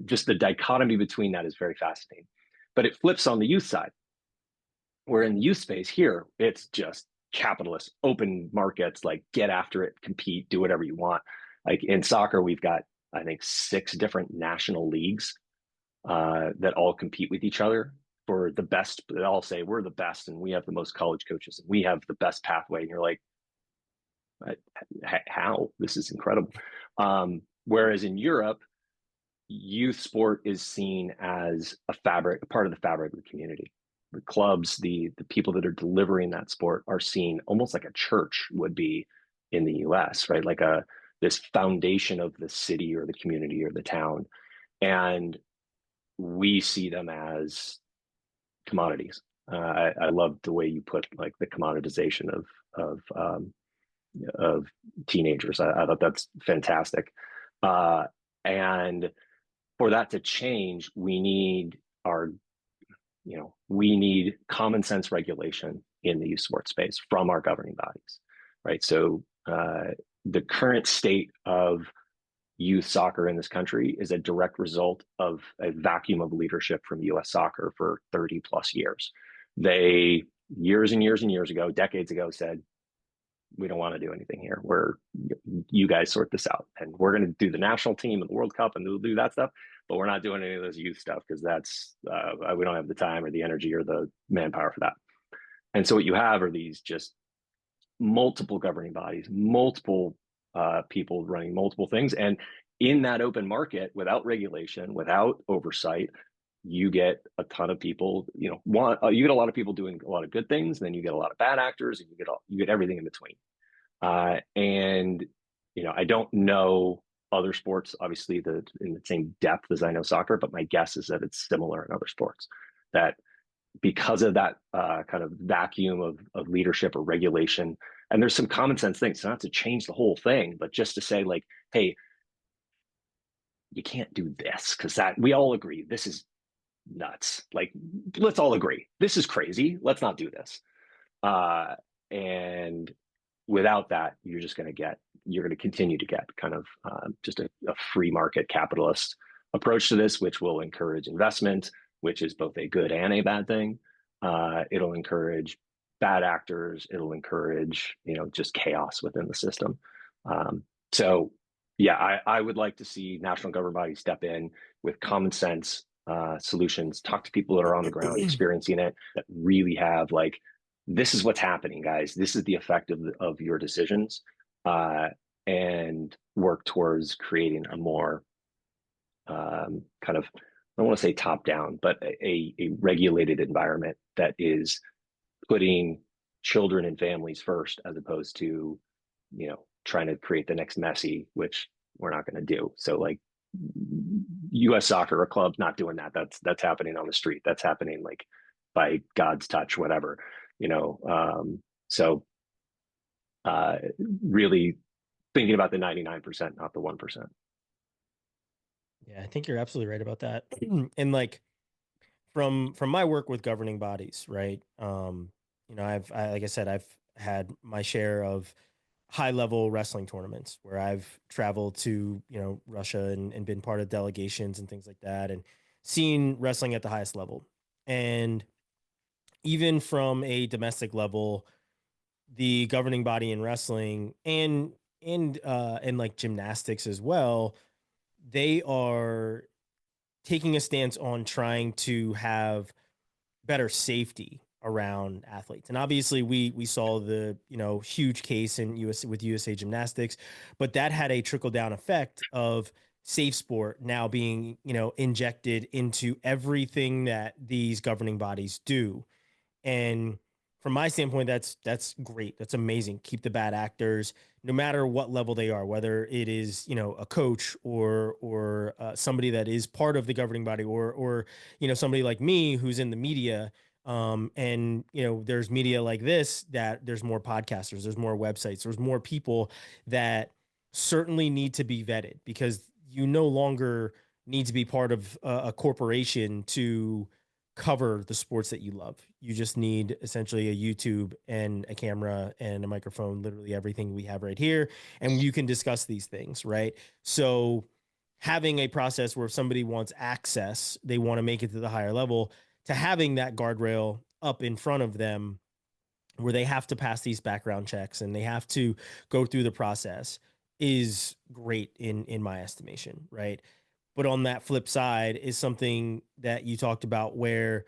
just the dichotomy between that is very fascinating. But it flips on the youth side, where in the youth space here, it's just capitalist, open markets, like get after it, compete, do whatever you want. Like in soccer, we've got, I think, 6 different national leagues that all compete with each other for the best. They all say we're the best, and we have the most college coaches, and we have the best pathway. And you're like, how? This is incredible. Whereas in Europe, youth sport is seen as a part of the fabric of the community. The clubs, the people that are delivering that sport are seen almost like a church would be in the US, right? Like this foundation of the city or the community or the town. And we see them as commodities. I love the way you put like the commoditization of teenagers. I thought that's fantastic. And for that to change, we need common sense regulation in the youth sports space from our governing bodies, right? So the current state of youth soccer in this country is a direct result of a vacuum of leadership from US soccer for 30 plus years. They, years and years and years ago, decades ago, said, we don't want to do anything here. You guys sort this out. And we're going to do the national team and the World Cup, and we'll do that stuff. But we're not doing any of this youth stuff because we don't have the time or the energy or the manpower for that. And so what you have are these just multiple governing bodies, multiple people running multiple things. And in that open market, without regulation, without oversight, you get a ton of people, you get a lot of people doing a lot of good things, then you get a lot of bad actors, and you get everything in between. And I don't know other sports, obviously, in the same depth as I know soccer, but my guess is that it's similar in other sports, that because of that kind of vacuum of leadership or regulation, and there's some common sense things, not to change the whole thing, but just to say like, hey, you can't do this because that we all agree this is nuts. Like, let's all agree this is crazy. Let's not do this. And without that, you're going to continue to get kind of just a free market capitalist approach to this, which will encourage investment, which is both a good and a bad thing. It'll encourage bad actors. It'll encourage, just chaos within the system. So yeah, I would like to see national government bodies step in with common sense solutions, talk to people that are on the ground experiencing it, that really have like, this is what's happening, guys. This is the effect of your decisions, and work towards creating a more kind of, I don't want to say top down, but a regulated environment that is putting children and families first, as opposed to, trying to create the next Messi, which we're not going to do. So like U.S. soccer, a club's not doing that. That's happening on the street. That's happening like by God's touch, whatever, you know. So really thinking about the 99%, not the 1%. Yeah, I think you're absolutely right about that. And like from my work with governing bodies, right? Like I said, I've had my share of high level wrestling tournaments where I've traveled to, Russia and been part of delegations and things like that and seen wrestling at the highest level. And even from a domestic level, the governing body in wrestling and like gymnastics as well, they are taking a stance on trying to have better safety around athletes. And obviously we saw the, huge case in USA Gymnastics, but that had a trickle down effect of safe sport now being, injected into everything that these governing bodies do. And from my standpoint, that's great. That's amazing. Keep the bad actors, no matter what level they are, whether it is a coach or somebody that is part of the governing body, or somebody like me who's in the media. And there's media like this, that there's more podcasters, there's more websites, there's more people that certainly need to be vetted, because you no longer need to be part of a corporation to cover the sports that you love. You just need essentially a YouTube and a camera and a microphone, literally everything we have right here. And you can discuss these things, right? So having a process where if somebody wants access, they want to make it to the higher level, to having that guardrail up in front of them where they have to pass these background checks and they have to go through the process is great in my estimation, right? But on that flip side is something that you talked about where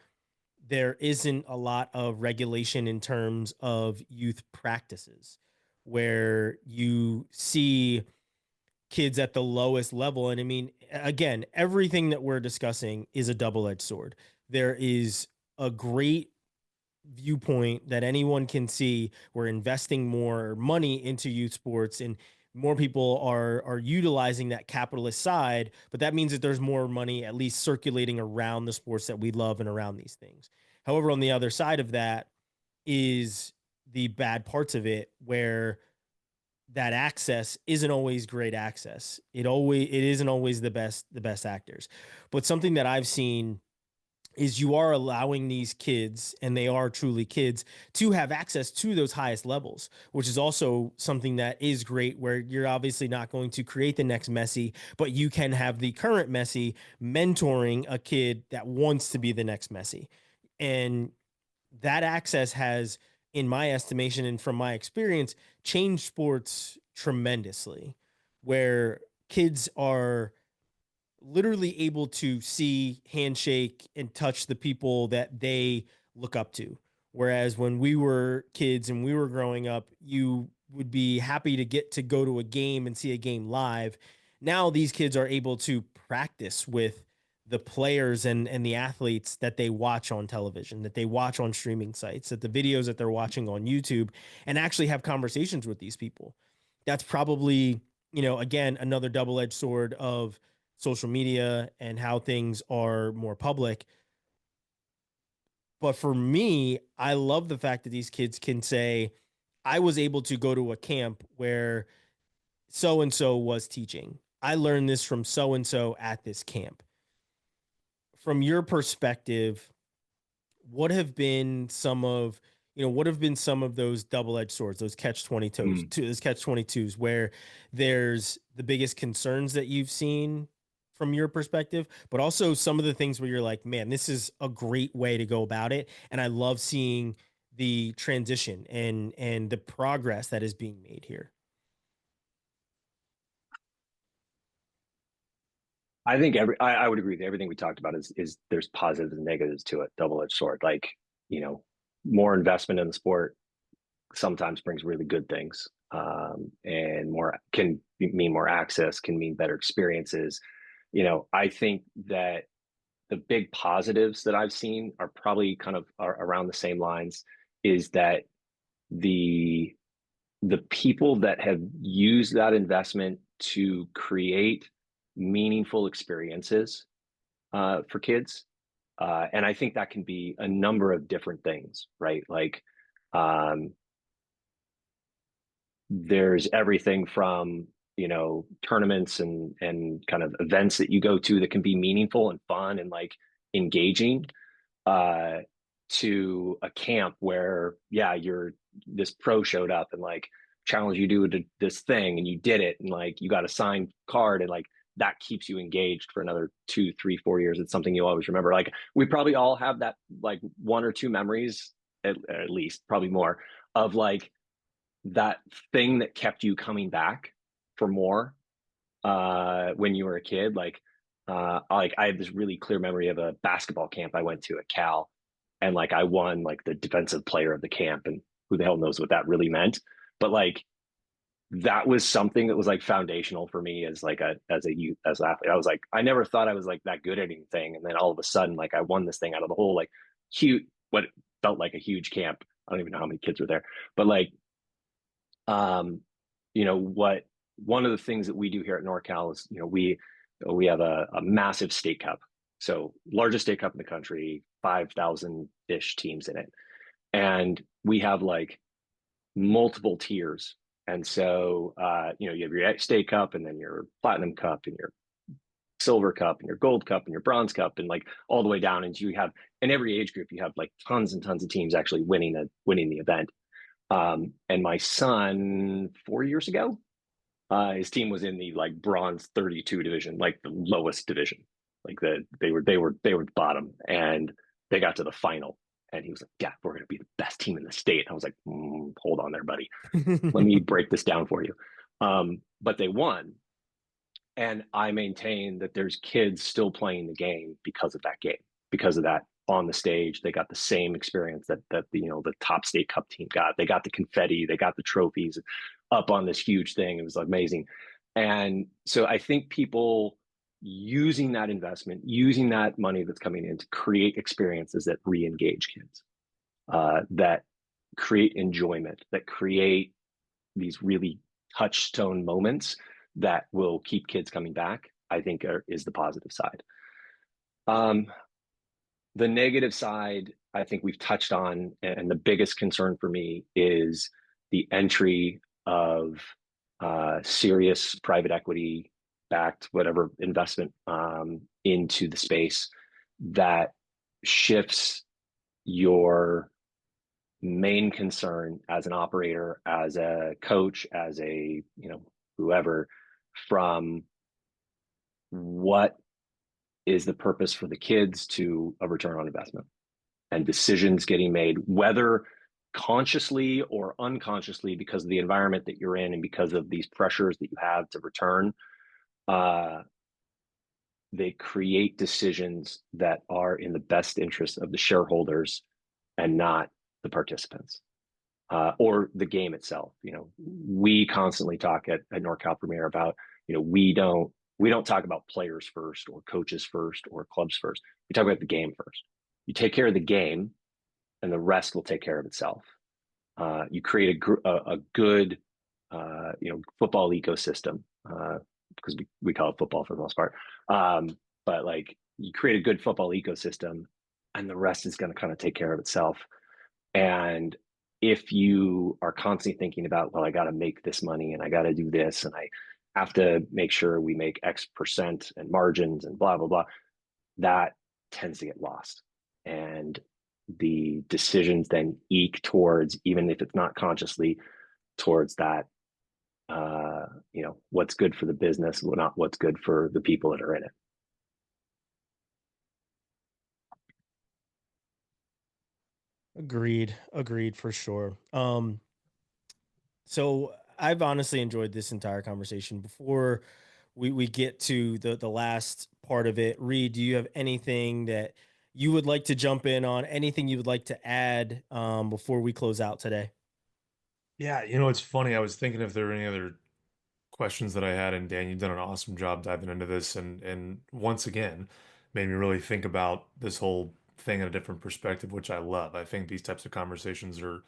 there isn't a lot of regulation in terms of youth practices, where you see kids at the lowest level. And I mean, again, everything that we're discussing is a double-edged sword. There is a great viewpoint that anyone can see. We're investing more money into youth sports and more people are utilizing that capitalist side, but that means that there's more money at least circulating around the sports that we love and around these things. However, on the other side of that is the bad parts of it, where that access isn't always great access. It isn't always the best actors. But something that I've seen is you are allowing these kids, and they are truly kids, to have access to those highest levels, which is also something that is great, where you're obviously not going to create the next Messi, but you can have the current Messi mentoring a kid that wants to be the next Messi. And that access has, in my estimation and from my experience, changed sports tremendously, where kids are literally able to see, handshake, and touch the people that they look up to. Whereas when we were kids and we were growing up, you would be happy to get to go to a game and see a game live. Now these kids are able to practice with the players and the athletes that they watch on television, that they watch on streaming sites, that the videos that they're watching on YouTube, and actually have conversations with these people. That's probably, again, another double-edged sword of social media and how things are more public. But for me, I love the fact that these kids can say, I was able to go to a camp where so and so was teaching. I learned this from so and so at this camp. From your perspective, what have been some of those double-edged swords, those catch-22s, where there's the biggest concerns that you've seen from your perspective, but also some of the things where you're like, man, this is a great way to go about it, and I love seeing the transition and the progress that is being made here. I think I would agree with everything we talked about is there's positives and negatives to it, double-edged sword. Like, more investment in the sport sometimes brings really good things. And more can mean more access, can mean better experiences. I think that the big positives that I've seen are probably kind of are around the same lines, is that the the people that have used that investment to create meaningful experiences for kids. And I think that can be a number of different things, right? Like um, there's everything from, tournaments and kind of events that you go to that can be meaningful and fun and like engaging, uh, to a camp where, yeah, you're this pro showed up and like challenged you to do this thing and you did it and like you got a signed card and like that keeps you engaged for another 2, 3, 4 years. It's something you always remember. Like we probably all have that like one or two memories, at least, probably more, of like that thing that kept you coming back for more when you were a kid. Like I have this really clear memory of a basketball camp I went to at Cal, and like I won like the defensive player of the camp, and who the hell knows what that really meant. But like that was something that was like foundational for me as like as a youth, as an athlete. I was like, I never thought I was like that good at anything, and then all of a sudden like I won this thing out of the whole like huge, what felt like a huge camp. I don't even know how many kids were there, but like um, what one of the things that we do here at NorCal is, we have a massive state cup. So largest state cup in the country, 5,000 ish teams in it. And we have like multiple tiers. And so, you have your state cup and then your platinum cup and your silver cup and your gold cup and your bronze cup and like all the way down. And you have in every age group, you have like tons and tons of teams actually winning the event. And my son, 4 years ago, his team was in the like bronze 32 division, like the lowest division. Like they were bottom, and they got to the final. And he was like, "Yeah, we're going to be the best team in the state." And I was like, "Hold on there, buddy. Let me break this down for you." But they won, and I maintain that there's kids still playing the game because of that game, because of that on the stage. They got the same experience that the top state cup team got. They got the confetti, they got the trophies up on this huge thing. It was amazing. And so I think people using that investment, using that money that's coming in to create experiences that re-engage kids, that create enjoyment, that create these really touchstone moments that will keep kids coming back, I think is the positive side. Um, the negative side, I think we've touched on, and the biggest concern for me is the entry of serious private equity backed whatever investment into the space that shifts your main concern as an operator, as a coach, as a whoever, from what is the purpose for the kids to a return on investment and decisions getting made, whether consciously or unconsciously, because of the environment that you're in and because of these pressures that you have to return. They create decisions that are in the best interest of the shareholders and not the participants. Or the game itself. We constantly talk at NorCal Premier about, we don't talk about players first or coaches first or clubs first. We talk about the game first. You take care of the game, and the rest will take care of itself. You create a good, football ecosystem, because we call it football for the most part. But like you create a good football ecosystem, and the rest is going to kind of take care of itself. And if you are constantly thinking about, well, I got to make this money and I got to do this and I have to make sure we make X% and margins and blah, blah, blah, that tends to get lost. And the decisions then eke towards, even if it's not consciously, towards that, what's good for the business, not what's good for the people that are in it. Agreed for sure. So I've honestly enjoyed this entire conversation. Before we get to the last part of it, Reid, do you have anything that you would like to jump in on? Anything you would like to add before we close out today? Yeah, it's funny. I was thinking if there were any other questions that I had, and Dan, you've done an awesome job diving into this, and once again made me really think about this whole thing in a different perspective, which I love. I think these types of conversations are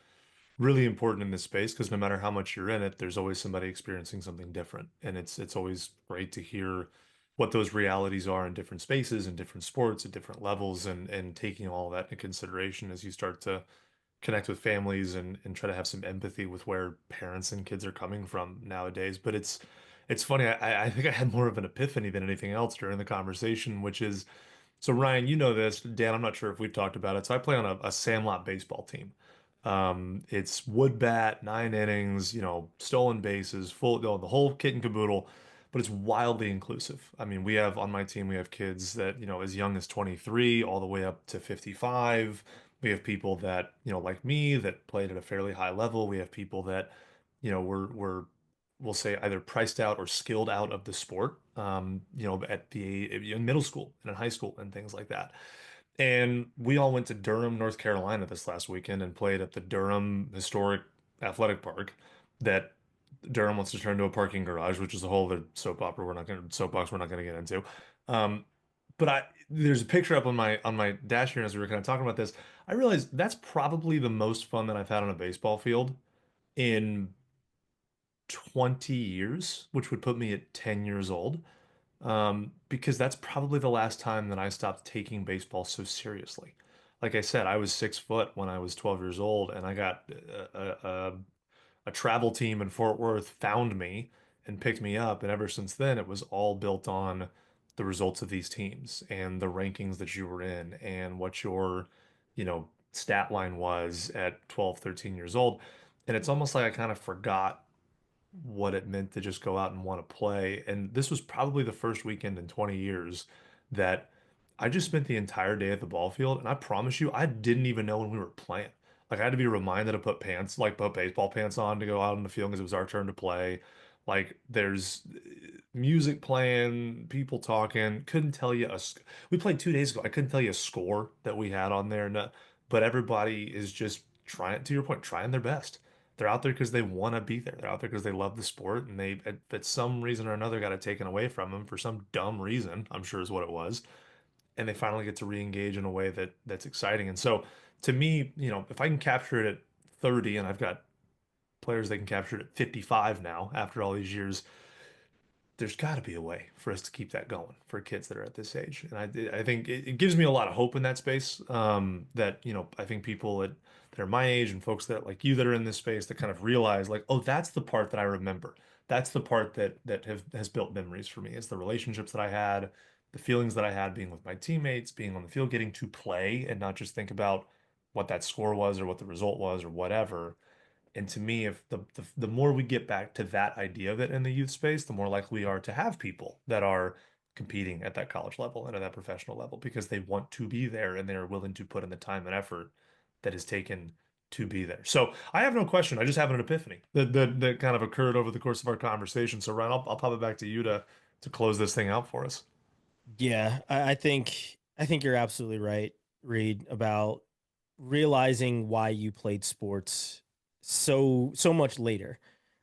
really important in this space because no matter how much you're in it, there's always somebody experiencing something different, and it's always great to hear what those realities are in different spaces and different sports at different levels, and taking all that into consideration as you start to connect with families and try to have some empathy with where parents and kids are coming from nowadays. But it's funny. I think I had more of an epiphany than anything else during the conversation, which is so Ryan, you know this. Dan, I'm not sure if we've talked about it. So I play on a Sandlot baseball team. It's wood bat, 9 innings, stolen bases, the whole kit and caboodle, but it's wildly inclusive. I mean, we have on my team, we have kids that, as young as 23 all the way up to 55. We have people that, like me, that played at a fairly high level. We have people that, we'll say either priced out or skilled out of the sport, in middle school and in high school and things like that. And we all went to Durham, North Carolina this last weekend and played at the Durham Historic Athletic Park that Durham wants to turn into a parking garage, which is a whole other soapbox we're not going to get into. Um, but there's a picture up on my dash here as we were kind of talking about this. I realized that's probably the most fun that I've had on a baseball field in 20 years, which would put me at 10 years old. Because that's probably the last time that I stopped taking baseball so seriously. Like I said, I was 6 foot when I was 12 years old, and I got a travel team in Fort Worth found me and picked me up. And ever since then, it was all built on the results of these teams and the rankings that you were in and what your, stat line was at 12, 13 years old. And it's almost like I kind of forgot what it meant to just go out and want to play. And this was probably the first weekend in 20 years that I just spent the entire day at the ball field. And I promise you, I didn't even know when we were playing. Like I had to be reminded to put baseball pants on to go out on the field because it was our turn to play. Like there's music playing, people talking. Couldn't tell you we played 2 days ago. I couldn't tell you a score that we had on there. No, but everybody is just trying, to your point, trying their best. They're out there because they want to be there. They're out there because they love the sport, and they, at some reason or another, got it taken away from them for some dumb reason, I'm sure is what it was. And they finally get to re-engage in a way that's exciting. And so, to me, if I can capture it at 30, and I've got players that can capture it at 55 now, after all these years, there's got to be a way for us to keep that going for kids that are at this age. And I think it gives me a lot of hope in that space. That, I think people that are my age and folks that like you that are in this space that kind of realize like, oh, that's the part that I remember. That's the part that has built memories for me. It's the relationships that I had, the feelings that I had being with my teammates, being on the field, getting to play and not just think about what that score was or what the result was or whatever. And to me, if the more we get back to that idea of it in the youth space, the more likely we are to have people that are competing at that college level and at that professional level because they want to be there and they're willing to put in the time and effort that is taken to be there. So I have no question. I just have an epiphany that kind of occurred over the course of our conversation. So Ryan, I'll pop it back to you to close this thing out for us. Yeah, I think you're absolutely right, Reid, about realizing why you played sports so much later,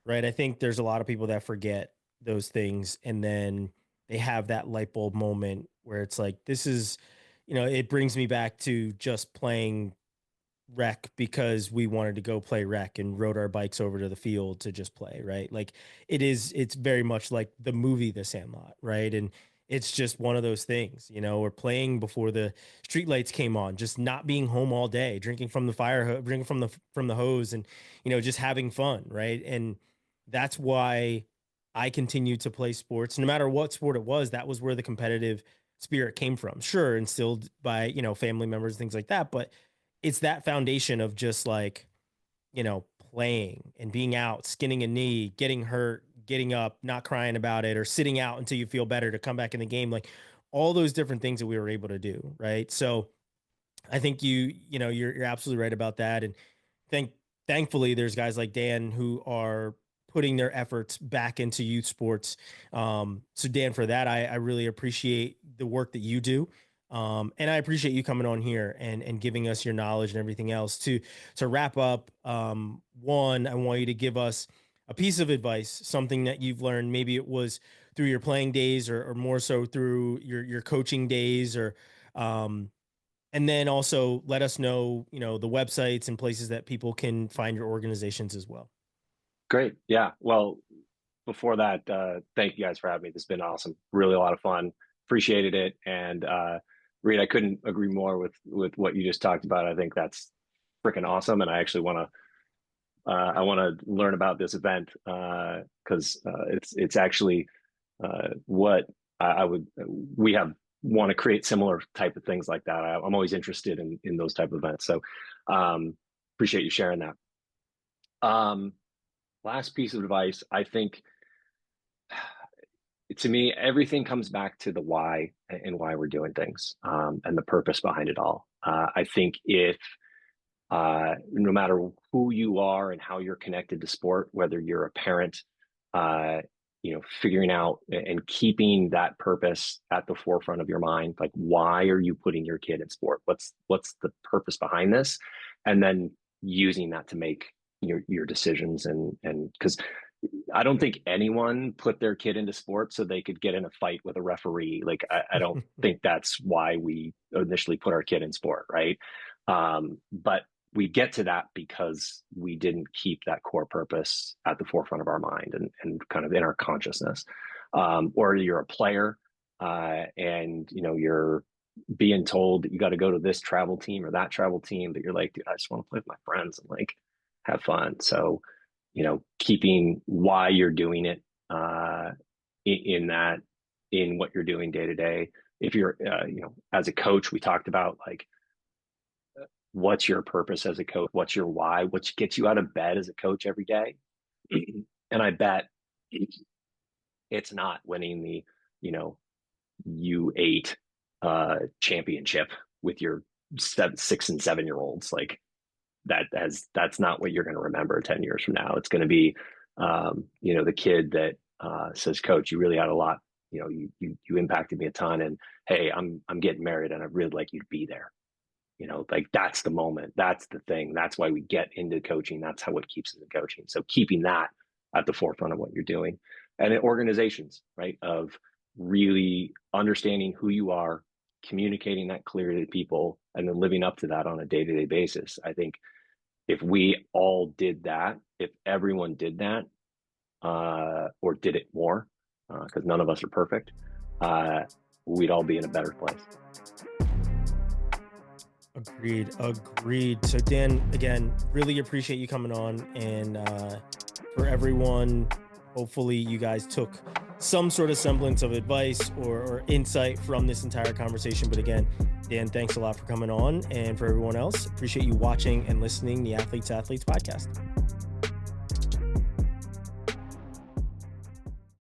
right? I think there's a lot of people that forget those things and then they have that light bulb moment where it's like this is, it brings me back to just playing rec because we wanted to go play rec and rode our bikes over to the field to just play, right? Like it's very much like the movie The Sandlot, right? And it's just one of those things, we're playing before the streetlights came on, just not being home all day, drinking from the drinking from the hose and, just having fun, right? And that's why I continued to play sports no matter what sport it was. That was where the competitive spirit came from. Sure, instilled by, family members, things like that, but it's that foundation of just like, playing and being out, skinning a knee, getting hurt, getting up, not crying about it, or sitting out until you feel better to come back in the game. Like all those different things that we were able to do. Right. So I think you're absolutely right about that. And thank, thankfully there's guys like Dan who are putting their efforts back into youth sports. So Dan, for that, I really appreciate the work that you do. And I appreciate you coming on here and giving us your knowledge and everything else to wrap up. One, I want you to give us a piece of advice, something that you've learned, maybe it was through your playing days or more so through your coaching days, or, and then also let us know, the websites and places that people can find your organizations as well. Great. Yeah. Well, before that, thank you guys for having me. This has been awesome. Really a lot of fun. Appreciated it. And Reid, I couldn't agree more with what you just talked about. I think that's freaking awesome. And I actually want to learn about this event because it's actually what I would want to create similar type of things like that. I'm always interested in those type of events. So appreciate you sharing that. Last piece of advice, I think, to me, everything comes back to the why and why we're doing things, and the purpose behind it all. I think if no matter who you are and how you're connected to sport, whether you're a parent, figuring out and keeping that purpose at the forefront of your mind, like, why are you putting your kid in sport? What's the purpose behind this? And then using that to make your decisions. And because I don't think anyone put their kid into sport so they could get in a fight with a referee. Like, I don't think that's why we initially put our kid in sport, right? But we get to that because we didn't keep that core purpose at the forefront of our mind and kind of in our consciousness. Or you're a player and you're being told that you got to go to this travel team or that travel team, but you're like, dude, I just want to play with my friends and like have fun. So keeping why you're doing it in what you're doing day to day. If you're, as a coach, we talked about like, what's your purpose as a coach? What's your why? What gets you out of bed as a coach every day? And I bet it's not winning the, U8 championship with your 6 and 7 year olds. Like, that's not what you're going to remember 10 years from now. It's going to be, the kid that says, Coach, you really had a lot, you impacted me a ton, and hey, I'm getting married and I'd really like you to be there. Like, that's the moment. That's the thing. That's why we get into coaching. That's how it keeps us in coaching. So keeping that at the forefront of what you're doing. And in organizations, right, of really understanding who you are, communicating that clearly to people, and then living up to that on a day-to-day basis. I think if we all did that, if everyone did that, or did it more, because none of us are perfect, we'd all be in a better place. Agreed. So Dan, again, really appreciate you coming on, and for everyone, hopefully you guys took some sort of semblance of advice or insight from this entire conversation. But again, Dan, thanks a lot for coming on, and for everyone else, appreciate you watching and listening the Athletes podcast.